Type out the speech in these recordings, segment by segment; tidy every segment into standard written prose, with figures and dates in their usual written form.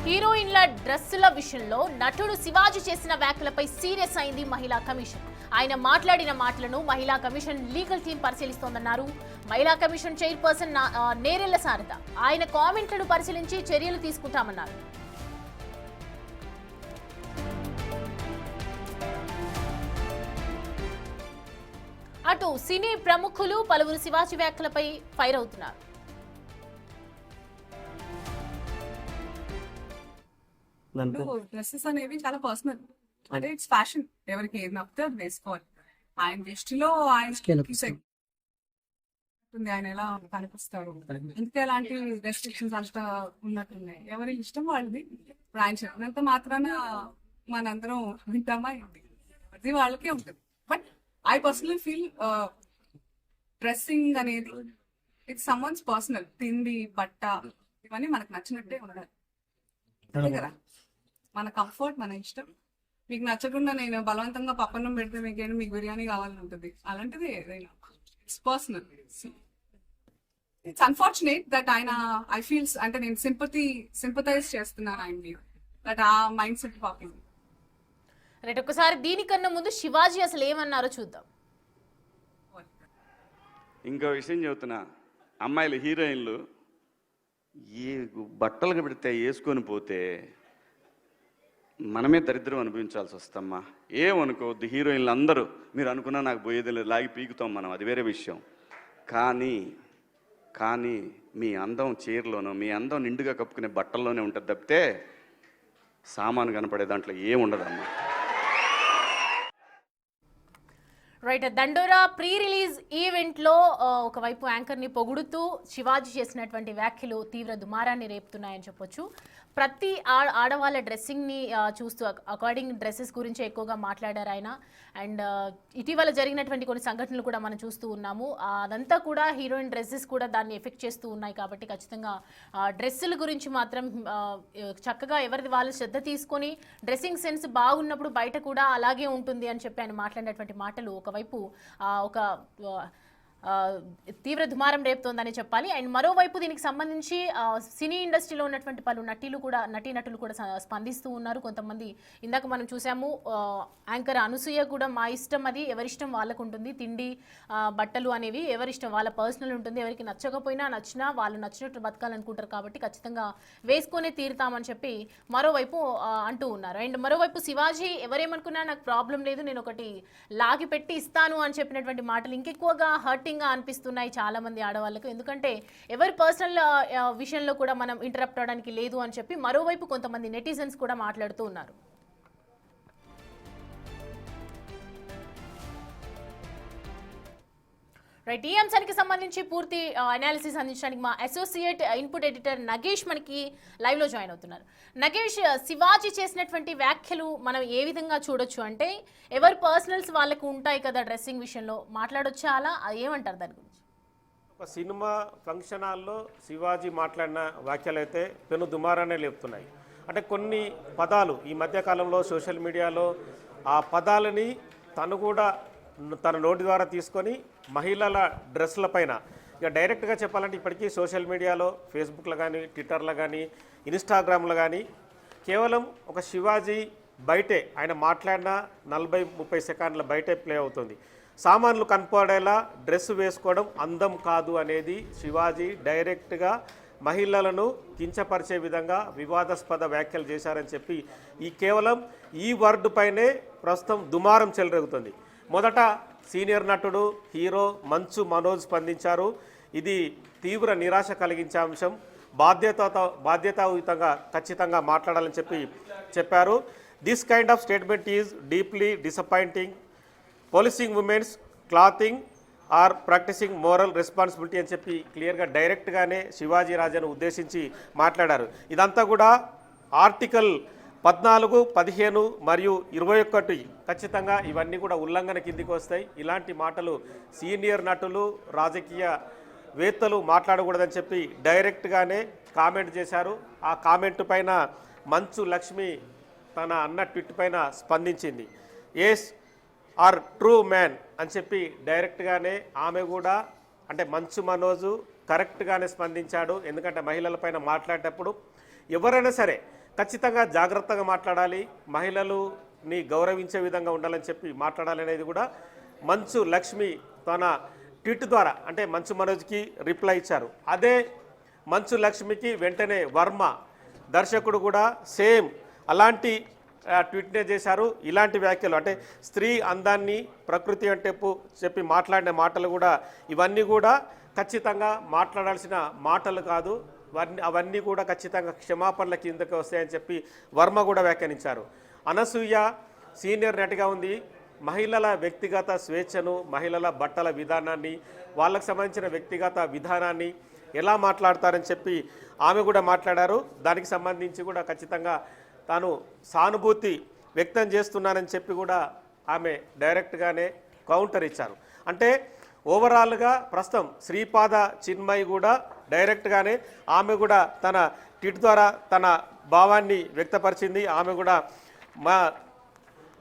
హీరోయిన్ల డ్రెస్సుల విషయంలో నటుడు శివాజీ చేసిన వ్యాఖ్యలపై సీరియస్ అయింది మహిళా కమిషన్. ఆయన మాట్లాడిన మాటలను మహిళా కమిషన్ లీగల్ టీం పరిశీలిస్తోందన్నారు మహిళా కమిషన్ చైర్పర్సన్ నేరెళ్ల శారద. ఆయన కామెంట్లను పరిశీలించి చర్యలు తీసుకుంటామన్నారు. అటు సినీ ప్రముఖులు పలువురు శివాజీ వ్యాఖ్యలపై ఫైర్ అవుతున్నారు. డ్రెస్సెస్ అనేవి చాలా పర్సనల్, అంటే ఇట్స్ ఫ్యాషన్. ఎవరికి ఏది నప్పితే అది వేసుకోవాలి. ఆయన దృష్టిలో ఆయన ఎలా కనిపిస్తారు, ఇంకా ఎలాంటి రెస్ట్రిక్షన్స్ అంతా ఉన్నట్టున్నాయి. ఎవరి ఇష్టం వాళ్ళది. ఇప్పుడు ఆయన చెప్పినంత మాత్రాన మనందరం వింటామా ఏంటి, అది వాళ్ళకే ఉంటుంది. But I personally feel dressing అనేది ఇట్స్ సమ్వన్స్ పర్సనల్. తిండి, బట్ట ఇవన్నీ మనకు నచ్చినట్టే ఉండాలి కదా. మన కంఫర్ట్, మన ఇష్టం. మీకు నచ్చకుండా నేను బలవంతంగా పప్పన్నం పెడితే మీకేంటి, మీకు బిర్యానీ కావాలని ఉంటుంది. అలాంటిది ఏదైనా it's personal. It's unfortunate that ఆయన ఐ ఫీల్స్ అంటే నేను సింపథైజ్ చేస్తున్నాను ఆయన మీద, దట్ ఆ మైండ్ సెట్ పాపం. రైట్, ఒకసారి దీనికన్నా ముందు శివాజీ అసలు ఏమన్నారో చూద్దాం. ఇంకో విషయం చెబుతున్నా, అమ్మాయిలు హీరోయిన్లు ఈ బట్టలు పెడితే వేసుకొని పోతే మనమే దరిద్రం అనుభవించాల్సి వస్తమ్మా. ఏమనుకోవద్దు, హీరోయిన్లు అందరూ మీరు అనుకున్నా నాకు పోయేది లేదు, లాగి పీకుతాం మనం, అది వేరే విషయం. కానీ మీ అందం చీరలోనూ, మీ అందం నిండుగా కప్పుకునే బట్టల్లోనే ఉంటుంది తప్పితే సామాను కనపడే దాంట్లో ఏముండదమ్మా. రైట్, దండోరా ప్రీ రిలీజ్ ఈవెంట్లో ఒకవైపు యాంకర్ని పొగుడుతూ శివాజీ చేసినటువంటి వ్యాఖ్యలు తీవ్ర దుమారాన్ని రేపుతున్నాయని చెప్పొచ్చు. ప్రతి ఆడవాళ్ళ డ్రెస్సింగ్ని చూస్తూ అకార్డింగ్ డ్రెస్సెస్ గురించి ఎక్కువగా మాట్లాడారు ఆయన. అండ్ ఇటీవల జరిగినటువంటి కొన్ని సంఘటనలు కూడా మనం చూస్తూ ఉన్నాము. అదంతా కూడా హీరోయిన్ డ్రెస్సెస్ కూడా దాన్ని ఎఫెక్ట్ చేస్తూ ఉన్నాయి. కాబట్టి ఖచ్చితంగా డ్రెస్సుల గురించి మాత్రం చక్కగా ఎవరిది వాళ్ళు శ్రద్ధ తీసుకొని డ్రెస్సింగ్ సెన్స్ బాగున్నప్పుడు బయట కూడా అలాగే ఉంటుంది అని చెప్పి ఆయన మాట్లాడినటువంటి మాటలు ఒకవైపు ఒక తీవ్ర దుమారం రేపుతోందని చెప్పాలి. అండ్ మరోవైపు దీనికి సంబంధించి సినీ ఇండస్ట్రీలో ఉన్నటువంటి పలు నటీనటులు కూడా స్పందిస్తూ ఉన్నారు. కొంతమంది ఇందాక మనం చూసాము, యాంకర్ అనసూయ కూడా మా ఇష్టం, అది ఎవరిష్టం వాళ్ళకు ఉంటుంది. తిండి, బట్టలు అనేవి ఎవరిష్టం వాళ్ళ పర్సనల్ ఉంటుంది. ఎవరికి నచ్చకపోయినా నచ్చినా వాళ్ళు నచ్చినట్టు బతకాలనుకుంటారు. కాబట్టి ఖచ్చితంగా వేసుకొనే తీరుతామని చెప్పి మరోవైపు అంటూ ఉన్నారు. అండ్ మరోవైపు శివాజీ ఎవరేమనుకున్నా నాకు ప్రాబ్లం లేదు, నేను ఒకటి లాగి పెట్టి ఇస్తాను అని చెప్పినటువంటి మాటలు ఇంకెక్కువగా హర్టింగ్గా అనిపిస్తున్నాయి చాలా మంది ఆడవాళ్ళకు. ఎందుకంటే ఎవరి పర్సనల్ విషయంలో కూడా మనం ఇంటరప్ట్ అవడానికి లేదు అని చెప్పి మరోవైపు కొంతమంది నెటిజన్స్ కూడా మాట్లాడుతూ ఉన్నారు. రైట్, ఈ అంశానికి సంబంధించి పూర్తి అనాలిసిస్ అందించడానికి మా అసోసియేట్ ఇన్పుట్ ఎడిటర్ నగేష్ మనకి లైవ్లో జాయిన్ అవుతున్నారు. నగేష్, శివాజీ చేసినటువంటి వ్యాఖ్యలు మనం ఏ విధంగా చూడొచ్చు? అంటే ఎవరి పర్సనల్స్ వాళ్ళకు ఉంటాయి కదా, డ్రెస్సింగ్ విషయంలో మాట్లాడొచ్చా, అలా ఏమంటారు దాని గురించి? ఒక సినిమా ఫంక్షన్ హాల్లో శివాజీ మాట్లాడిన వ్యాఖ్యలు అయితే పెను దుమారాన్ని లేపుతున్నాయి. అంటే కొన్ని పదాలు ఈ మధ్యకాలంలో సోషల్ మీడియాలో ఆ పదాలని తను కూడా తన నోటి ద్వారా తీసుకొని మహిళల డ్రెస్ల పైన ఇక డైరెక్ట్గా చెప్పాలంటే ఇప్పటికీ సోషల్ మీడియాలో ఫేస్బుక్లో కానీ, ట్విట్టర్లో కానీ, ఇన్స్టాగ్రామ్లో కానీ కేవలం ఒక శివాజీ బయటే ఆయన మాట్లాడిన 40-30 సెకండ్ల బయటే ప్లే అవుతుంది. సామాన్లు కనపడేలా డ్రెస్ వేసుకోవడం అందం కాదు అనేది శివాజీ డైరెక్ట్గా మహిళలను కించపరిచే విధంగా వివాదాస్పద వ్యాఖ్యలు చేశారని చెప్పి కేవలం ఈ వర్డ్ పైనే ప్రస్తుతం దుమారం చెలరేగుతుంది. మొదట సీనియర్ నటుడు హీరో మంచు మనోజ్ స్పందించారు. ఇది తీవ్ర నిరాశ కలిగించే అంశం, బాధ్యతాయుతంగా ఖచ్చితంగా మాట్లాడాలని చెప్పారు. This kind of statement is deeply disappointing. Policing women's clothing or practising moral responsibility అని చెప్పి క్లియర్గా డైరెక్ట్గానే శివాజీ రాజాను ఉద్దేశించి మాట్లాడారు. ఇదంతా కూడా ఆర్టికల్ 14, 15 మరియు 21 ఖచ్చితంగా ఇవన్నీ కూడా ఉల్లంఘన కిందికి వస్తాయి. ఇలాంటి మాటలు సీనియర్ నటులు, రాజకీయ వేత్తలు మాట్లాడకూడదని చెప్పి డైరెక్ట్గానే కామెంట్ చేశారు. ఆ కామెంట్ పైన మంచు లక్ష్మి తన అన్న ట్వీట్ పైన స్పందించింది. ఎస్ ఆర్ ట్రూ మ్యాన్ అని చెప్పి డైరెక్ట్గానే ఆమె కూడా, అంటే మంచు మనోజు కరెక్ట్గానే స్పందించాడు. ఎందుకంటే మహిళల పైన మాట్లాడేటప్పుడు ఎవరైనా సరే ఖచ్చితంగా జాగ్రత్తగా మాట్లాడాలి, మహిళలుని గౌరవించే విధంగా ఉండాలని చెప్పి మాట్లాడాలి అనేది కూడా మంచు లక్ష్మి తన ట్వీట్ ద్వారా అంటే మంచు మనోజ్కి రిప్లై ఇచ్చారు. అదే మంచు లక్ష్మికి వెంటనే వర్మ దర్శకుడు కూడా సేమ్ అలాంటి ట్వీట్నే చేశారు. ఇలాంటి వ్యాఖ్యలు అంటే స్త్రీ అందాన్ని ప్రకృతి అంటే చెప్పి మాట్లాడిన మాటలు కూడా ఇవన్నీ కూడా ఖచ్చితంగా మాట్లాడాల్సిన మాటలు కాదు, అవన్నీ కూడా ఖచ్చితంగా క్షమాపణల కిందకి వస్తాయని చెప్పి వర్మ కూడా వ్యాఖ్యానించారు. అనసూయ సీనియర్ నటిగా ఉంది. మహిళల వ్యక్తిగత స్వేచ్ఛను, మహిళల బట్టల విధానాన్ని, వాళ్ళకు సంబంధించిన వ్యక్తిగత విధానాన్ని ఎలా మాట్లాడతారని చెప్పి ఆమె కూడా మాట్లాడారు. దానికి సంబంధించి కూడా ఖచ్చితంగా తాను సానుభూతి వ్యక్తం చేస్తున్నానని చెప్పి కూడా ఆమె డైరెక్ట్గానే కౌంటర్ ఇచ్చారు. అంటే ఓవరాల్గా ప్రస్తుతం శ్రీపాద చిన్మయి కూడా డైరెక్ట్గానే ఆమె కూడా తన ట్వీట్ ద్వారా తన భావాన్ని వ్యక్తపరిచింది. ఆమె కూడా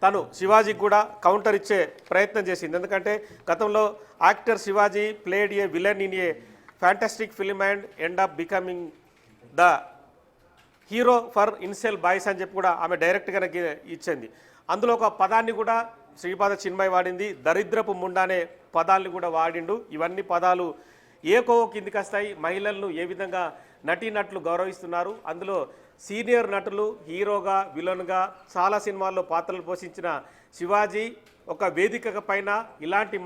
తను శివాజీకి కూడా కౌంటర్ ఇచ్చే ప్రయత్నం చేసింది. ఎందుకంటే గతంలో actor Shivaji played a villain in a fantastic film and end up becoming the hero for incel boys అని చెప్పి కూడా ఆమె డైరెక్ట్గా ఇచ్చింది. అందులో ఒక పదాన్ని కూడా శ్రీపాద చిన్మయి వాడింది, దరిద్రపు ముండా అనే పదాన్ని కూడా వాడిండు. ఇవన్నీ పదాలు ఏ కోవ కిందికి వస్తాయి, మహిళలను ఏ విధంగా నటీనటులు గౌరవిస్తున్నారు, అందులో సీనియర్ నటులు హీరోగా విలన్గా చాలా సినిమాల్లో పాత్రలు పోషించిన శివాజీ ఒక వేదిక పైన ఇలాంటి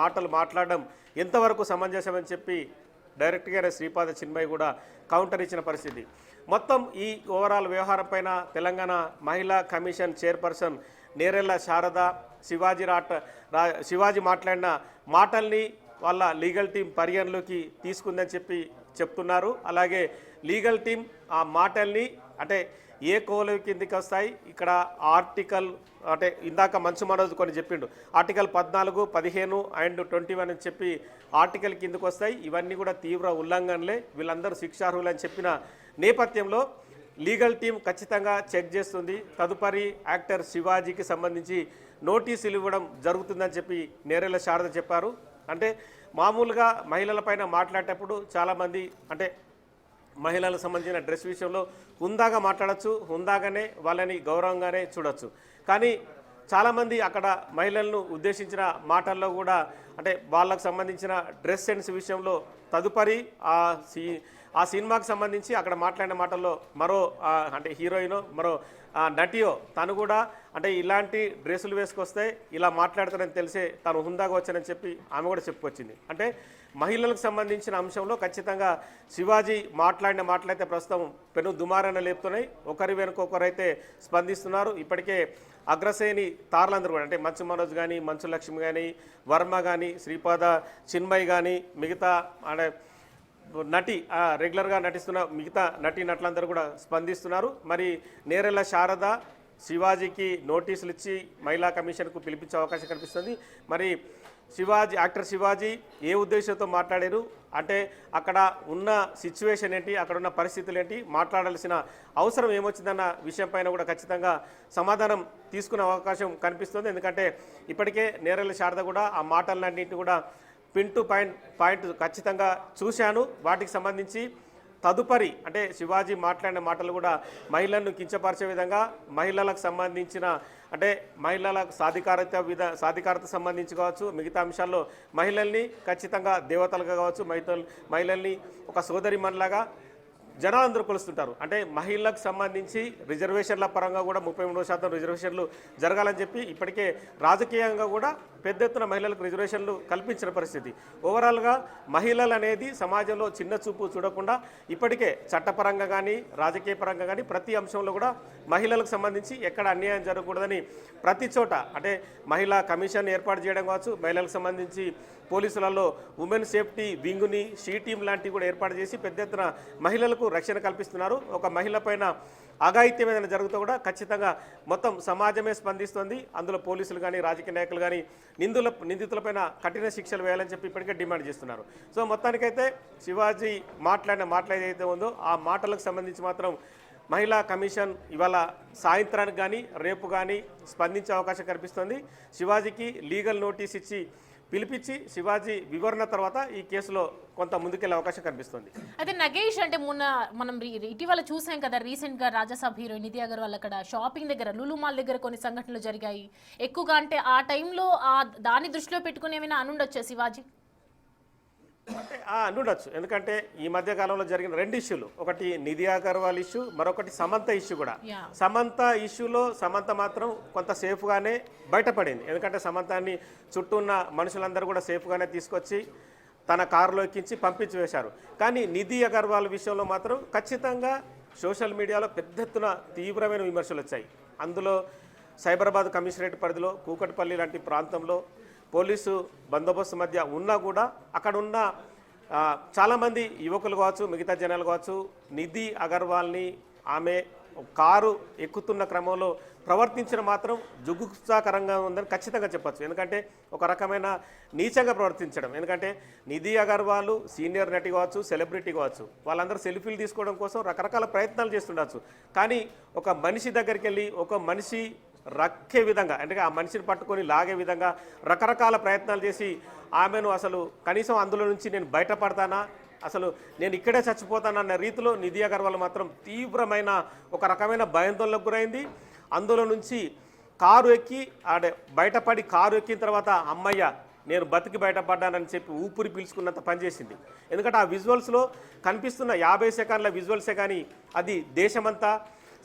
మాటలు మాట్లాడడం ఎంతవరకు సమంజసమని చెప్పి డైరెక్ట్గానే శ్రీపాద చిన్మయి కూడా కౌంటర్ ఇచ్చిన పరిస్థితి. మొత్తం ఈ ఓవరాల్ వ్యవహారం పైన తెలంగాణ మహిళా కమిషన్ చైర్పర్సన్ నేరెళ్ల శారద శివాజీ మాట్లాడిన మాటల్ని వాళ్ళ లీగల్ టీం పరిగణలోకి తీసుకుందని చెప్పి చెప్తున్నారు. అలాగే లీగల్ టీం ఆ మాటల్ని అంటే ఏ కోల కిందికి వస్తాయి, ఇక్కడ ఆర్టికల్ అంటే ఇందాక మంచు మనోజ్ కొన్ని చెప్పిండు, ఆర్టికల్ 14, 15 అండ్ 21 అని చెప్పి ఆర్టికల్ కిందకు వస్తాయి. ఇవన్నీ కూడా తీవ్ర ఉల్లంఘనలే, వీళ్ళందరూ శిక్షార్హులు అని చెప్పిన నేపథ్యంలో లీగల్ టీం ఖచ్చితంగా చెక్ చేస్తుంది. తదుపరి యాక్టర్ శివాజీకి సంబంధించి నోటీసులు ఇవ్వడం జరుగుతుందని చెప్పి నేరెళ్ల శారద చెప్పారు. అంటే మామూలుగా మహిళలపైన మాట్లాడేటప్పుడు చాలామంది అంటే మహిళలకు సంబంధించిన డ్రెస్ విషయంలో హుందాగా మాట్లాడచ్చు, హుందాగానే వాళ్ళని గౌరవంగానే చూడొచ్చు. కానీ చాలామంది అక్కడ మహిళలను ఉద్దేశించిన మాటల్లో కూడా అంటే వాళ్ళకు సంబంధించిన డ్రెస్ సెన్స్ విషయంలో తదుపరి ఆ సినిమాకి సంబంధించి అక్కడ మాట్లాడిన మాటల్లో మరో అంటే హీరోయినో మరో నటియో తను కూడా అంటే ఇలాంటి డ్రెస్సులు వేసుకొస్తే ఇలా మాట్లాడతారని తెలిసే తను హుందాగా వచ్చానని చెప్పి ఆమె కూడా చెప్పుకొచ్చింది. అంటే మహిళలకు సంబంధించిన అంశంలో ఖచ్చితంగా శివాజీ మాట్లాడిన మాటలైతే ప్రస్తుతం పెను దుమారాన్ని లేపుతున్నాయి. ఒకరి వెనుక ఒకరైతే స్పందిస్తున్నారు. ఇప్పటికే అగ్రశ్రేణి తారలందరూ కూడా అంటే మంచు మనోజ్ కానీ, మంచు లక్ష్మి కానీ, వర్మ కానీ, శ్రీపాద చిన్మయి కానీ, మిగతా అంటే నటి రెగ్యులర్గా నటిస్తున్న మిగతా నటులందరూ కూడా స్పందిస్తున్నారు. మరి నేరెళ్ల శారద శివాజీకి నోటీసులు ఇచ్చి మహిళా కమిషన్కు పిలిపించే అవకాశం కనిపిస్తుంది. మరి యాక్టర్ శివాజీ ఏ ఉద్దేశంతో మాట్లాడారు అంటే అక్కడ ఉన్న సిచ్యువేషన్ ఏంటి, అక్కడ ఉన్న పరిస్థితులు ఏంటి, మాట్లాడాల్సిన అవసరం ఏమొచ్చిందన్న విషయం పైన కూడా ఖచ్చితంగా సమాధానం తీసుకునే అవకాశం కనిపిస్తుంది. ఎందుకంటే ఇప్పటికే నేరెళ్ల శారద కూడా ఆ మాటలన్నింటినీ కూడా పిన్ టు పాయింట్ ఖచ్చితంగా చూశాను. వాటికి సంబంధించి తదుపరి అంటే శివాజీ మాట్లాడిన మాటలు కూడా మహిళలను కించపరిచే విధంగా మహిళలకు సంబంధించిన అంటే మహిళల సాధికారత సంబంధించి కావచ్చు, మిగతా అంశాల్లో మహిళల్ని ఖచ్చితంగా దేవతలుగా కావచ్చు, మహిళల్ని ఒక సోదరిమణిలాగా జనాలందరూ కొలుస్తుంటారు. అంటే మహిళలకు సంబంధించి రిజర్వేషన్ల పరంగా కూడా 33% రిజర్వేషన్లు జరగాలని చెప్పి ఇప్పటికే రాజకీయంగా కూడా పెద్ద ఎత్తున మహిళలకు రిజర్వేషన్లు కల్పించిన పరిస్థితి. ఓవరాల్గా మహిళలు అనేది సమాజంలో చిన్న చూపు చూడకుండా ఇప్పటికే చట్టపరంగా కానీ రాజకీయ పరంగా కానీ ప్రతి అంశంలో కూడా మహిళలకు సంబంధించి ఎక్కడ అన్యాయం జరగకూడదని ప్రతి చోట అంటే మహిళా కమిషన్ ఏర్పాటు చేయడం కావచ్చు, మహిళలకు సంబంధించి పోలీసులలో ఉమెన్ సేఫ్టీ వింగుని, షీ టీం లాంటివి కూడా ఏర్పాటు చేసి పెద్ద ఎత్తున మహిళలకు రక్షణ కల్పిస్తున్నారు. ఒక మహిళ పైన అఘాయిత్యం ఏదైనా జరుగుతూ కూడా ఖచ్చితంగా మొత్తం సమాజమే స్పందిస్తుంది. అందులో పోలీసులు కానీ రాజకీయ నాయకులు కానీ నిందితులపైన కఠిన శిక్షలు వేయాలని చెప్పి ఇప్పటికే డిమాండ్ చేస్తున్నారు. సో మొత్తానికైతే శివాజీ మాట్లాడిన మాటలు ఏదైతే ఉందో ఆ మాటలకు సంబంధించి మాత్రం మహిళా కమిషన్ ఇవాళ సాయంత్రానికి కానీ రేపు కానీ స్పందించే అవకాశం కనిపిస్తుంది. శివాజీకి లీగల్ నోటీస్ ఇచ్చి పిలిపించి శివాజీ వివరణ తర్వాత ఈ కేసులో కొంత ముందుకెళ్లే అవకాశం కనిపిస్తుంది. అయితే నగేష్ అంటే మొన్న మనం ఇటీవల చూసాం కదా, రీసెంట్ గా రాజాసాబ్ హీరోయిన్ నిధి అగర్వాల్ అక్కడ షాపింగ్ దగ్గర లులు మాల్ దగ్గర కొన్ని సంఘటనలు జరిగాయి ఎక్కువగా. అంటే ఆ టైంలో దాన్ని దృష్టిలో పెట్టుకుని ఏమైనా అనుండొచ్చా శివాజీ? అంటే అనుండొచ్చు, ఎందుకంటే ఈ మధ్య కాలంలో జరిగిన 2 ఇష్యూలు, ఒకటి నిధి అగర్వాల్ ఇష్యూ, మరొకటి సమంత ఇష్యూ కూడా. సమంత ఇష్యూలో సమంత మాత్రం కొంత సేఫ్గానే బయటపడింది, ఎందుకంటే సమంతాన్ని చుట్టూ ఉన్న మనుషులందరూ కూడా సేఫ్గానే తీసుకొచ్చి తన కారులో ఎక్కించి పంపించి వేశారు. కానీ నిధి అగర్వాల్ విషయంలో మాత్రం ఖచ్చితంగా సోషల్ మీడియాలో పెద్ద ఎత్తున తీవ్రమైన విమర్శలు వచ్చాయి. అందులో సైబరాబాద్ కమిషనరేట్ పరిధిలో కూకట్పల్లి లాంటి ప్రాంతంలో పోలీసు బందోబస్తు మధ్య ఉన్నా కూడా అక్కడ ఉన్న చాలామంది యువకులు కావచ్చు, మిగతా జనాలు కావచ్చు, నిధి అగర్వాల్ని ఆమె కారు ఎక్కుతున్న క్రమంలో ప్రవర్తించడం మాత్రం జుగుప్సాకరంగా ఉందని ఖచ్చితంగా చెప్పచ్చు. ఎందుకంటే ఒక రకమైన నీచంగా ప్రవర్తించడం. ఎందుకంటే నిధి అగర్వాల్ సీనియర్ నటి కావచ్చు, సెలబ్రిటీ కావచ్చు, వాళ్ళందరూ సెల్ఫీలు తీసుకోవడం కోసం రకరకాల ప్రయత్నాలు చేస్తుండొచ్చు. కానీ ఒక మనిషి దగ్గరికి వెళ్ళి ఒక మనిషి రక్కే విధంగా, అంటే ఆ మనిషిని పట్టుకొని లాగే విధంగా రకరకాల ప్రయత్నాలు చేసి ఆమెను అసలు కనీసం అందులో నుంచి నేను బయటపడతానా, అసలు నేను ఇక్కడే చచ్చిపోతానన్న రీతిలో నిధి అగర్వాల్ మాత్రం తీవ్రమైన ఒక రకమైన భయాందోళనకు గురైంది. అందులో నుంచి కారు ఎక్కి బయటపడి కారు ఎక్కిన తర్వాత అమ్మయ్య నేను బతికి బయటపడ్డానని చెప్పి ఊపిరి పీల్చుకున్నంత పనిచేసింది. ఎందుకంటే ఆ విజువల్స్లో కనిపిస్తున్న 50 సెకండ్ల విజువల్సే కానీ అది దేశమంతా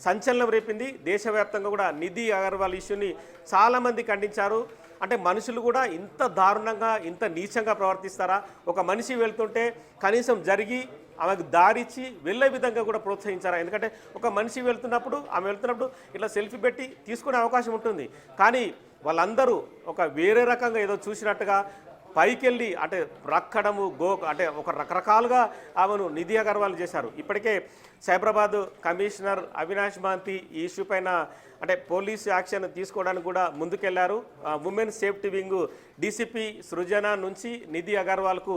సంచలనం రేపింది. దేశవ్యాప్తంగా కూడా నిధి అగర్వాల్ ఇష్యూని చాలామంది ఖండించారు. అంటే మనుషులు కూడా ఇంత దారుణంగా ఇంత నీచంగా ప్రవర్తిస్తారా, ఒక మనిషి వెళ్తుంటే కనీసం జరిగి ఆమెకు దారిచ్చి వెళ్ళే విధంగా కూడా ప్రోత్సహించారా? ఎందుకంటే ఒక మనిషి ఆమె వెళ్తున్నప్పుడు ఇట్లా సెల్ఫీ పెట్టి తీసుకునే అవకాశం ఉంటుంది. కానీ వాళ్ళందరూ ఒక వేరే రకంగా ఏదో చూసినట్టుగా పైకెళ్ళి అంటే రక్కడము అంటే ఒక రకరకాలుగా ఆమెను నిధి అగర్వాల్ చేశారు. ఇప్పటికే సైబరాబాద్ కమిషనర్ అవినాష్ మహంతి ఈ ఇష్యూ పైన అంటే పోలీసు యాక్షన్ తీసుకోవడానికి కూడా ముందుకెళ్లారు. ఉమెన్ సేఫ్టీ వింగ్ డీసీపీ సృజన నుంచి నిధి అగర్వాల్కు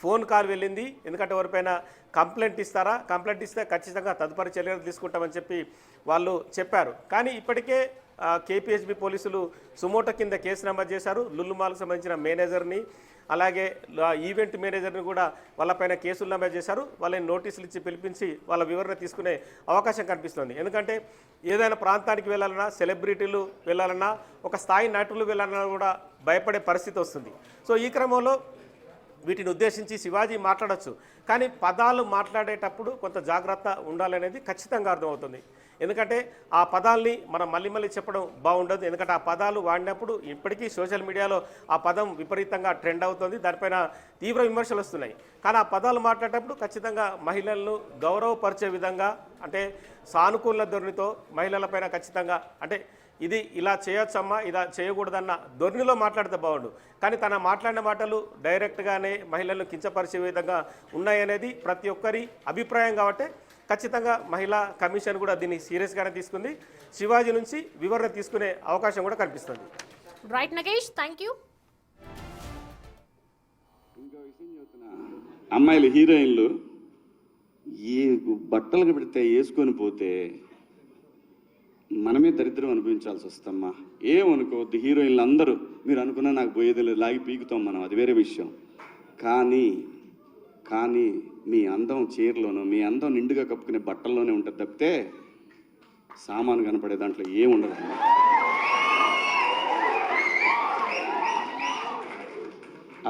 ఫోన్ కాల్ వెళ్ళింది. ఎందుకంటే ఎవరిపైన కంప్లైంట్ ఇస్తారా, కంప్లైంట్ ఇస్తే ఖచ్చితంగా తదుపరి చర్యలు తీసుకుంటామని చెప్పి వాళ్ళు చెప్పారు. కానీ ఇప్పటికే కేపీహెచ్బి పోలీసులు సుమోటో కింద కేసు నమోదు చేశారు. లులు మాల్కు సంబంధించిన మేనేజర్ని అలాగే ఈవెంట్ మేనేజర్ని కూడా వాళ్ళపైన కేసులు నమోదు చేశారు. వాళ్ళని నోటీసులు ఇచ్చి పిలిపించి వాళ్ళ వివరణ తీసుకునే అవకాశం కనిపిస్తుంది. ఎందుకంటే ఏదైనా ప్రాంతానికి వెళ్ళాలన్నా, సెలబ్రిటీలు వెళ్ళాలన్నా, ఒక స్థాయి నటులు వెళ్ళాలన్నా కూడా భయపడే పరిస్థితి వస్తుంది. సో ఈ క్రమంలో వీటిని ఉద్దేశించి శివాజీ మాట్లాడచ్చు, కానీ పదాలు మాట్లాడేటప్పుడు కొంత జాగ్రత్త ఉండాలనేది ఖచ్చితంగా అర్థమవుతుంది. ఎందుకంటే ఆ పదాల్ని మనం మళ్ళీ చెప్పడం బాగుండదు. ఎందుకంటే ఆ పదాలు వాడినప్పుడు ఇప్పటికీ సోషల్ మీడియాలో ఆ పదం విపరీతంగా ట్రెండ్ అవుతుంది, దానిపైన తీవ్ర విమర్శలు వస్తున్నాయి. కానీ ఆ పదాలు మాట్లాడేటప్పుడు ఖచ్చితంగా మహిళలను గౌరవపరిచే విధంగా, అంటే సానుకూల ధోరణితో మహిళలపైన ఖచ్చితంగా అంటే ఇది ఇలా చేయొచ్చమ్మా, ఇలా చేయకూడదన్న ధోరణిలో మాట్లాడితే బాగుండు. కానీ తన మాట్లాడిన మాటలు డైరెక్ట్గానే మహిళలను కించపరిచే విధంగా ఉన్నాయనేది ప్రతి ఒక్కరి అభిప్రాయం. కాబట్టి ఖచ్చితంగా మహిళా కమిషన్ కూడా దీన్ని సీరియస్గానే తీసుకుంది. శివాజీ నుంచి వివరణ తీసుకునే అవకాశం కూడా కనిపిస్తుంది. Right Nagesh, thank you. ఇంకో విషయం చెప్తున్నా, అమ్మాయిలు హీరోయిన్లు ఏ బట్టలు పెడితే వేసుకొని పోతే మనమే దరిద్రం అనుభవించాల్సి వస్తమ్మా. ఏమనుకోవద్దు, హీరోయిన్లు అందరూ మీరు అనుకున్నా నాకు పోయేది లేదు, లాగి పీకుతాం మనం, అది వేరే విషయం. కానీ మీ అందం చీరలోనూ, మీ అందం నిండుగా కప్పుకునే బట్టల్లోనే ఉంటుంది తప్పితే సామాను కనపడే దాంట్లో ఏముండదు.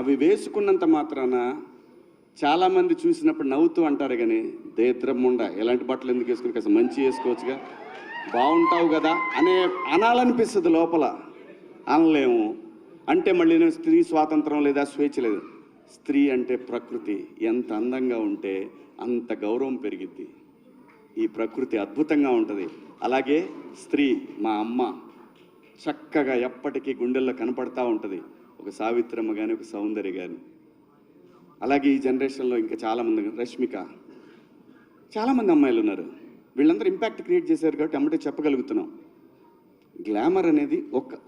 అవి వేసుకున్నంత మాత్రాన చాలామంది చూసినప్పుడు నవ్వుతూ అంటారు, కానీ దరిద్రముండ ఎలాంటి బట్టలు ఎందుకు వేసుకుని కాస్త మంచి వేసుకోవచ్చుగా, బాగుంటావు కదా అనాలనిపిస్తుంది లోపల, అనలేము. అంటే మళ్ళీ నేను స్త్రీ స్వాతంత్రం లేదా స్వేచ్ఛ లేదు. స్త్రీ అంటే ప్రకృతి, ఎంత అందంగా ఉంటే అంత గౌరవం పెరిగిద్ది. ఈ ప్రకృతి అద్భుతంగా ఉంటుంది. అలాగే స్త్రీ మా అమ్మ చక్కగా ఎప్పటికీ గుండెల్లో కనపడతా ఉంటుంది, ఒక సావిత్రమ్మ కానీ ఒక సౌందర్య కానీ. అలాగే ఈ జనరేషన్లో ఇంకా చాలామంది, రష్మిక, చాలామంది అమ్మాయిలు ఉన్నారు. వీళ్ళందరూ ఇంపాక్ట్ క్రియేట్ చేశారు కాబట్టి అమ్మటే చెప్పగలుగుతున్నాం. గ్లామర్ అనేది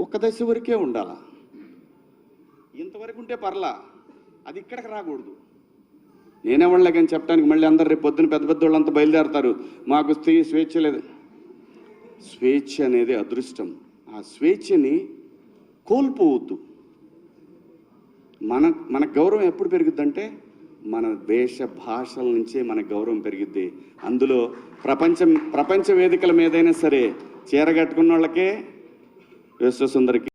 ఒక్క దశ వరకే ఉండాలా, ఇంతవరకు ఉంటే పర్లా, అది ఇక్కడికి రాకూడదు. నేనేవాళ్ళకని చెప్పడానికి మళ్ళీ అందరు రేపు పొద్దున పెద్ద పెద్ద వాళ్ళంతా బయలుదేరతారు, మాకు స్వేచ్ఛ లేదు. స్వేచ్ఛ అనేది అదృష్టం. ఆ స్వేచ్ఛని కోల్పోవద్దు. మన గౌరవం ఎప్పుడు పెరుగుద్దంటే మన వేష భాషల నుంచే మన గౌరవం పెరిగిద్ది. అందులో ప్రపంచ వేదికల మీదైనా సరే చీర కట్టుకున్న వాళ్ళకే విశ్వసుందరికి